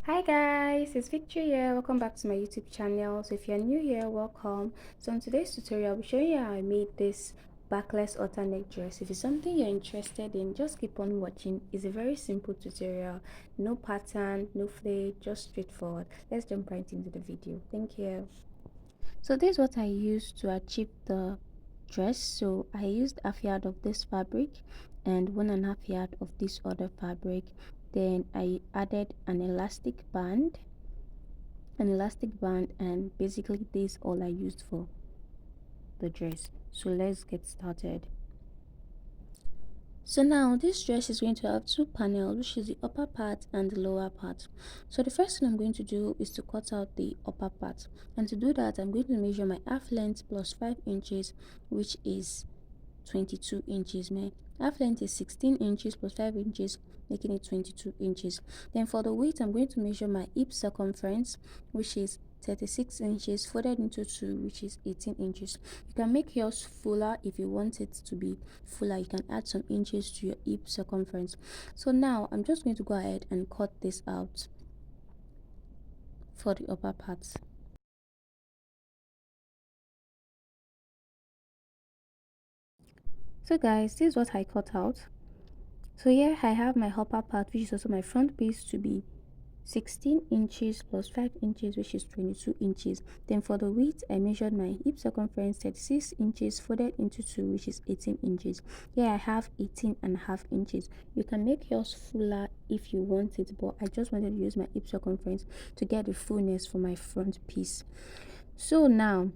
Hi guys, it's Victory here. Welcome back to my YouTube channel. So if you're new here, welcome. So in today's tutorial, I'll be showing you how I made this backless alternate dress. If it's something you're interested in, just keep on watching. It's a very simple tutorial. No pattern, no flay, just straightforward. Let's jump right into the video. Thank you. So this is what I used to achieve the dress. So I used half yard of this fabric and 1.5 yard of this other fabric. Then I added an elastic band, and basically this is all I used for the dress. So let's get started. So now this dress is going to have two panels, which is the upper part and the lower part. So the first thing I'm going to do is to cut out the upper part, and to do that I'm going to measure my half length plus 5 inches, which is 22 inches. My half length is 16 inches plus 5 inches, making it 22 inches. Then for the width, I'm going to measure my hip circumference, which is 36 inches folded into 2, which is 18 inches. You can make yours fuller if you want it to be fuller. You can add some inches to your hip circumference. So now I'm just going to go ahead and cut this out for the upper part. So guys, this is what I cut out. So here I have my upper part, which is also my front piece, to be 16 inches plus 5 inches, which is 22 inches. Then for the width, I measured my hip circumference 36 inches folded into 2, which is 18 inches. Here I have 18.5 inches. You can make yours fuller if you want it, but I just wanted to use my hip circumference to get the fullness for my front piece. So now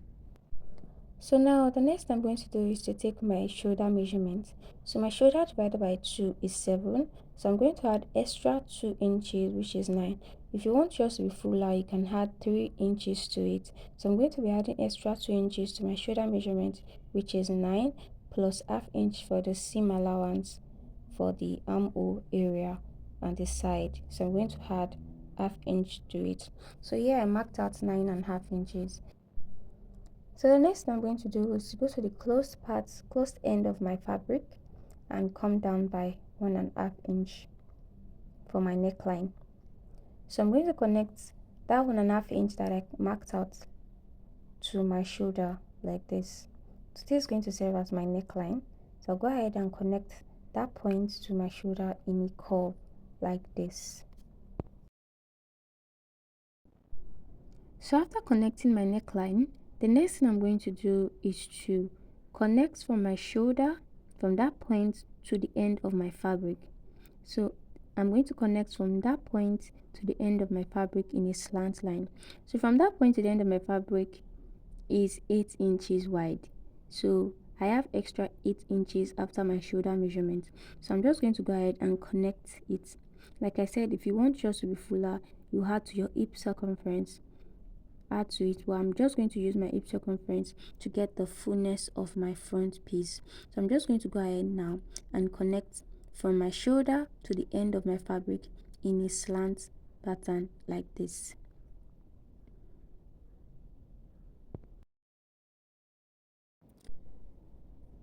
the next I'm going to do is to take my shoulder measurement. So my shoulder divided by 2 is 7. So I'm going to add extra 2 inches, which is 9. If you want yours to be fuller, you can add 3 inches to it. So I'm going to be adding extra 2 inches to my shoulder measurement, which is 9, plus half inch for the seam allowance for the armhole area and the side. So I'm going to add half inch to it. So here I marked out 9.5 inches. So the next thing I'm going to do is to go to the closed end of my fabric and come down by 1.5 inch for my neckline. So I'm going to connect that 1.5 inch that I marked out to my shoulder like this. So this is going to serve as my neckline. So I'll go ahead and connect that point to my shoulder in a curve like this. So after connecting my neckline, the next thing I'm going to do is to connect from my shoulder from that point to the end of my fabric. So I'm going to connect from that point to the end of my fabric in a slant line. So from that point to the end of my fabric is 8 inches wide. So I have extra 8 inches after my shoulder measurement. So I'm just going to go ahead and connect it. Like I said, if you want yours to be fuller, you add to your hip circumference. Add to it, but I'm just going to use my hip circumference to get the fullness of my front piece. So I'm just going to go ahead now and connect from my shoulder to the end of my fabric in a slant pattern like this.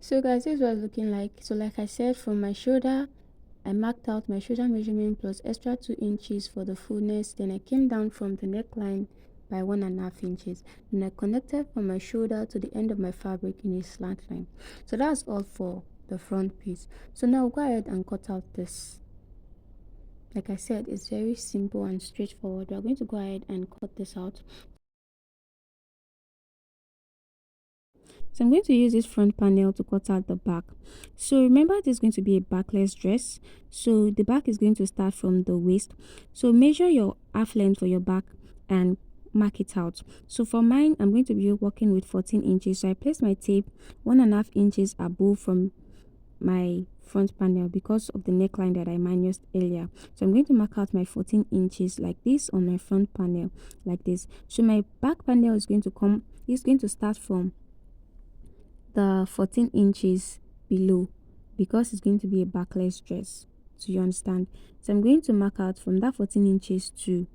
So guys, this is what it's looking like. So like I said, from my shoulder, I marked out my shoulder measurement plus extra 2 inches for the fullness. Then I came down from the neckline by 1.5 inches. And I connected from my shoulder to the end of my fabric in a slant line. So that's all for the front piece. So now go ahead and cut out this. Like I said, it's very simple and straightforward. We are going to go ahead and cut this out. So I'm going to use this front panel to cut out the back. So remember, this is going to be a backless dress. So the back is going to start from the waist. So measure your half length for your back and mark it out. So for mine, I'm going to be working with 14 inches. So I place my tape 1.5 inches above from my front panel because of the neckline that I minused earlier. So I'm going to mark out my 14 inches like this on my front panel like this. So my back panel is going to start from the 14 inches below because it's going to be a backless dress. So you understand? So I'm going to mark out from that 14 inches to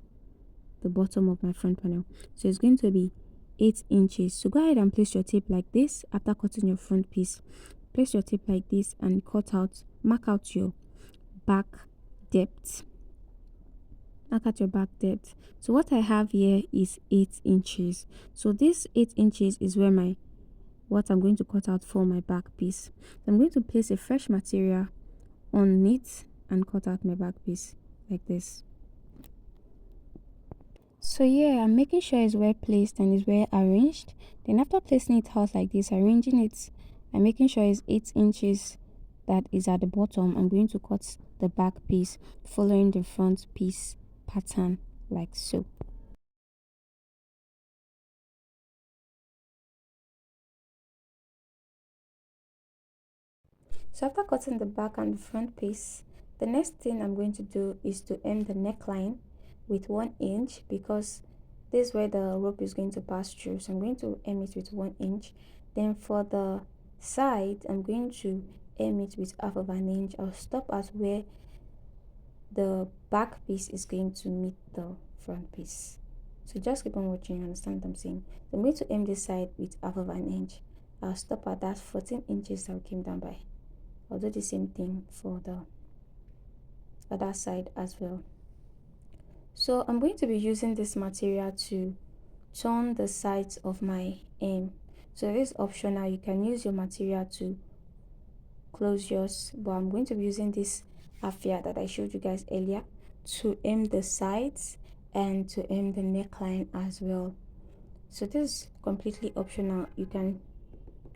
the bottom of my front panel. So it's going to be 8 inches. So go ahead and place your tape like this after cutting your front piece. Place your tape like this and mark out your back depth. Look at your back depth. So what I have here is 8 inches. So this 8 inches is where my what I'm going to cut out for my back piece. I'm going to place a fresh material on it and cut out my back piece like this. So yeah, I'm making sure it's well placed and it's well arranged. Then after placing it out like this, arranging it and making sure it's 8 inches that is at the bottom, I'm going to cut the back piece following the front piece pattern like so. So after cutting the back and the front piece, the next thing I'm going to do is to hem the neckline with 1 inch, because this is where the rope is going to pass through. So I'm going to hem it with 1 inch. Then for the side, I'm going to hem it with half of an inch. I'll stop at where the back piece is going to meet the front piece. So just keep on watching, you understand what I'm saying. So I'm going to hem this side with half of an inch. I'll stop at that 14 inches that we came down by. I'll do the same thing for the other side as well. So I'm going to be using this material to turn the sides of my hem. So this is optional. You can use your material to close yours, but I'm going to be using this affair that I showed you guys earlier to hem the sides and to hem the neckline as well. So this is completely optional. You can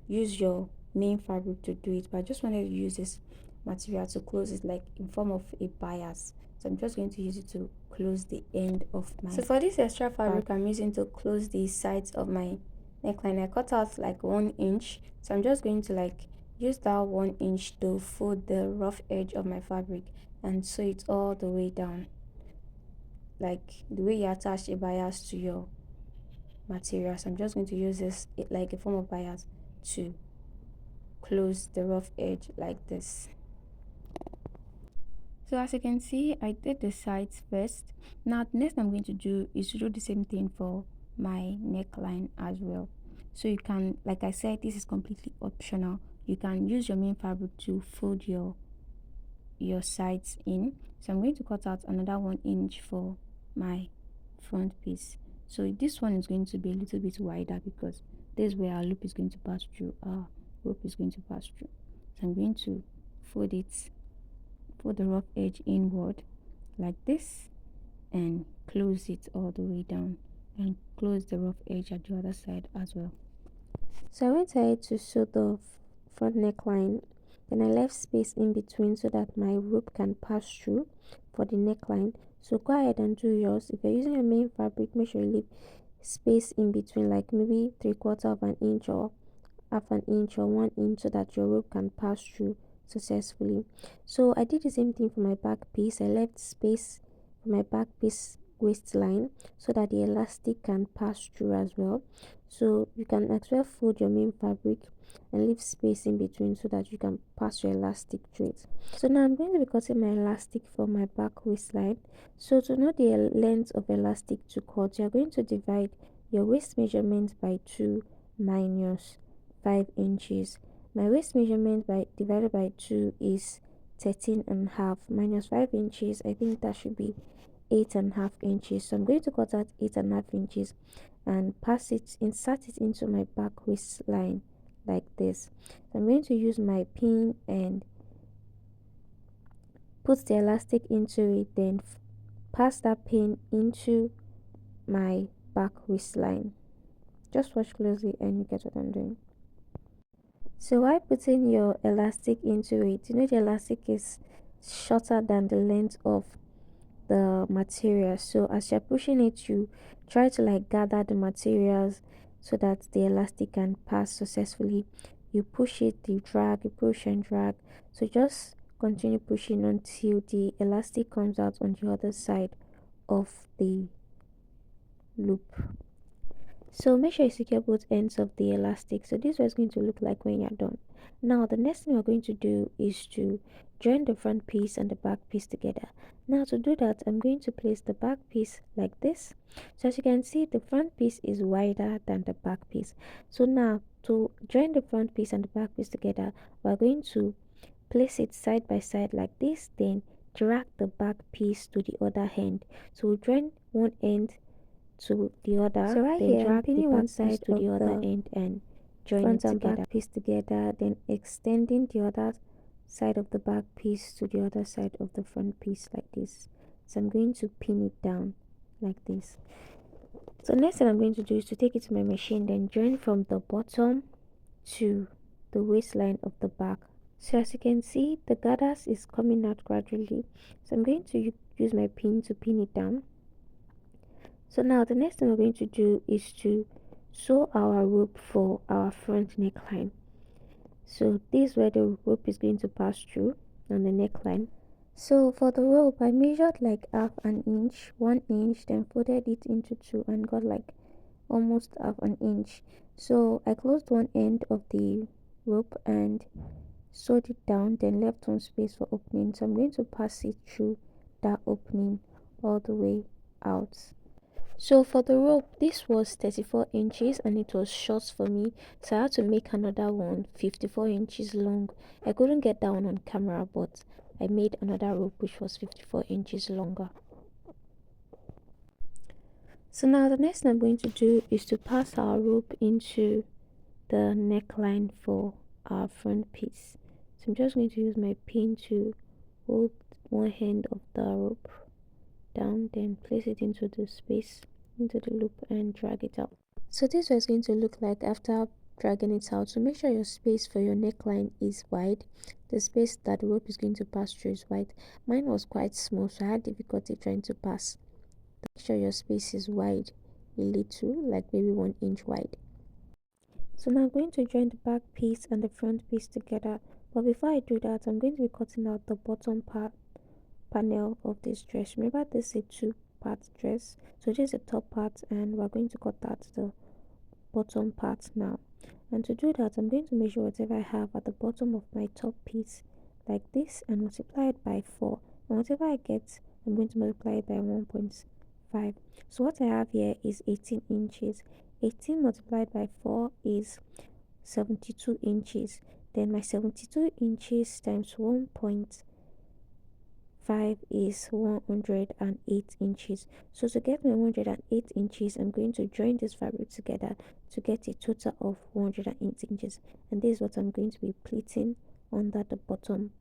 use your main fabric to do it, but I just wanted to use this material to close it, like in form of a bias. So I'm just going to use it to close the end of my, so for this extra fabric I'm using to close the sides of my neckline, I cut out like 1 inch. So I'm just going to like use that 1 inch to fold the rough edge of my fabric and sew it all the way down, like the way you attach a bias to your material. So I'm just going to use this like a form of bias to close the rough edge like this. So as you can see, I did the sides first. Now the next I'm going to do is to do the same thing for my neckline as well. So you can, like I said, this is completely optional. You can use your main fabric to fold your sides in. So I'm going to cut out another 1 inch for my front piece. So this one is going to be a little bit wider because this is where our loop is going to pass through, our rope is going to pass through. So I'm going to fold it, fold the rough edge inward like this and close it all the way down and close the rough edge at the other side as well. So I went ahead to sew the front neckline, then I left space in between so that my rope can pass through for the neckline. So go ahead and do yours. If you're using your main fabric, make sure you leave space in between, like maybe 3/4 of an inch or half an inch or 1 inch, so that your rope can pass through successfully. So I did the same thing for my back piece. I left space for my back piece waistline so that the elastic can pass through as well. So you can as well fold your main fabric and leave space in between so that you can pass your elastic through it. So now I'm going to be cutting my elastic for my back waistline. So to know the length of elastic to cut, you're going to divide your waist measurement by 2 minus 5 inches. My waist measurement by divided by 2 is 13.5 minus 5 inches. I think that should be 8.5 inches. So I'm going to cut out 8.5 inches and pass it, insert it into my back waistline like this. So I'm going to use my pin and put the elastic into it, then pass that pin into my back waistline. Just watch closely and you get what I'm doing. So while putting your elastic into it, you know the elastic is shorter than the length of the material. So as you're pushing it, you try to like gather the materials so that the elastic can pass successfully. You push it, you drag, you push and drag. So just continue pushing until the elastic comes out on the other side of the loop. So make sure you secure both ends of the elastic. So this is what it's going to look like when you're done. Now the next thing we're going to do is to join the front piece and the back piece together. Now to do that, I'm going to place the back piece like this. So as you can see, the front piece is wider than the back piece. So now to join the front piece and the back piece together, we're going to place it side by side like this, then drag the back piece to the other end. So we join one end to the other, So right then here, I'm drag the pinning back one piece side to of the other the end and join front it and together. back piece together, then extending the other side of the back piece to the other side of the front piece like this. So I'm going to pin it down like this. So next thing I'm going to do is to take it to my machine, then join from the bottom to the waistline of the back. So as you can see, the gathers is coming out gradually. So I'm going to use my pin to pin it down. So now the next thing we're going to do is to sew our rope for our front neckline. So this is where the rope is going to pass through on the neckline. So for the rope, I measured like half an inch, 1 inch, then folded it into two and got like almost half an inch. So I closed one end of the rope and sewed it down, then left one space for opening. So I'm going to pass it through that opening all the way out. So for the rope, this was 34 inches and it was short for me, so I had to make another one 54 inches long. I couldn't get that one on camera, but I made another rope which was 54 inches longer. So now the next thing I'm going to do is to pass our rope into the neckline for our front piece. So I'm just going to use my pin to hold one end of the rope down, then place it into the space, into the loop and drag it out. So this was going to look like after dragging it out. So make sure your space for your neckline is wide. The space that the rope is going to pass through is wide. Mine was quite small, so I had difficulty trying to pass. Make sure your space is wide a little, like maybe 1 inch wide. So now I'm going to join the back piece and the front piece together. But before I do that, I'm going to be cutting out the bottom panel of this dress. Remember, this is a two-part dress. So this is the top part, and we're going to cut out the bottom part now. And to do that, I'm going to measure whatever I have at the bottom of my top piece like this and multiply it by 4. And whatever I get, I'm going to multiply it by 1.5. So what I have here is 18 inches. 18 multiplied by 4 is 72 inches. Then my 72 inches times 1.5 is 108 inches. So to get my 108 inches, I'm going to join this fabric together to get a total of 108 inches. And this is what I'm going to be pleating under the bottom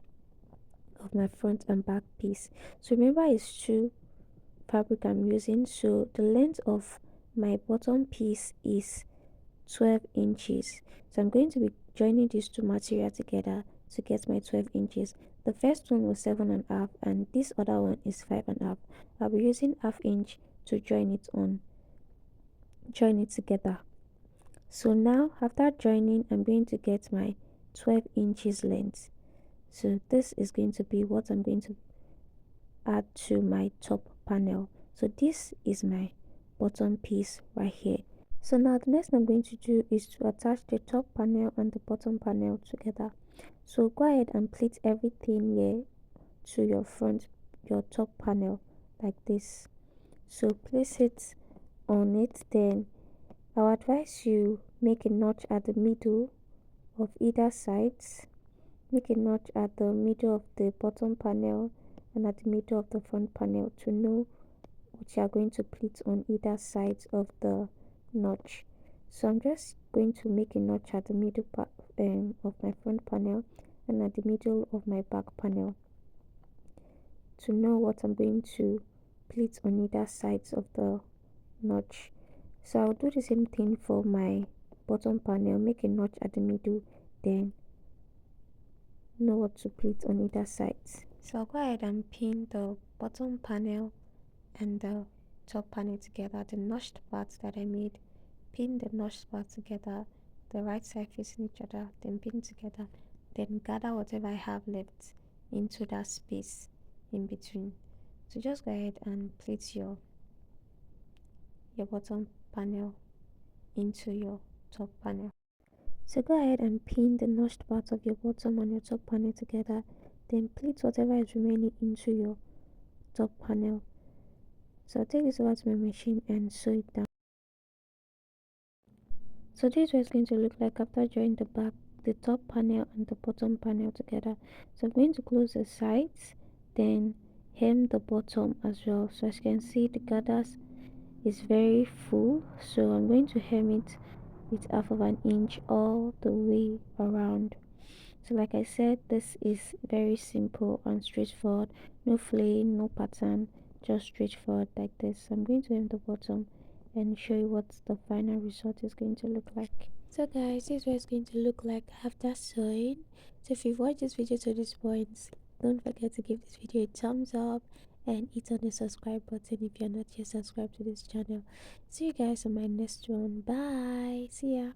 of my front and back piece. So remember, it's two fabric I'm using. So the length of my bottom piece is 12 inches. So I'm going to be joining these two materials together to get my 12 inches. The first one was 7.5 and this other one is 5.5. I'll be using half inch to join it together. So now after joining, I'm going to get my 12 inches length. So this is going to be what I'm going to add to my top panel. So this is my bottom piece right here. So now the next thing I'm going to do is to attach the top panel and the bottom panel together. So go ahead and pleat everything here to your top panel like this. So place it on it, then I'll advise you make a notch at the middle of either sides. Make a notch at the middle of the bottom panel and at the middle of the front panel to know what you are going to pleat on either side of the notch. So I'm just going to make a notch at the middle part of my front panel and at the middle of my back panel to know what I'm going to pleat on either sides of the notch. So I'll do the same thing for my bottom panel, make a notch at the middle, then know what to pleat on either sides. So I'll go ahead and pin the bottom panel and the top panel together, the notched parts that I made, pin the notched parts together, the right side facing each other, then pin together, then gather whatever I have left into that space in between. So just go ahead and place your bottom panel into your top panel. So go ahead and pin the notched parts of your bottom and your top panel together, then pleat whatever is remaining into your top panel. So I'll take this over to my machine and sew it down. So this is what it's going to look like after joining the top panel and the bottom panel together. So I'm going to close the sides, then hem the bottom as well. So as you can see, the gathers is very full, so I'm going to hem it with half of an inch all the way around. So like I said, this is very simple and straightforward. No flaying, no pattern, just straightforward like this. So I'm going to hem the bottom and show you what the final result is going to look like. So guys, this is what it's going to look like after sewing. So if you've watched this video to this point, don't forget to give this video a thumbs up and hit on the subscribe button if you're not yet subscribed to this channel. See you guys on my next one. Bye. See ya.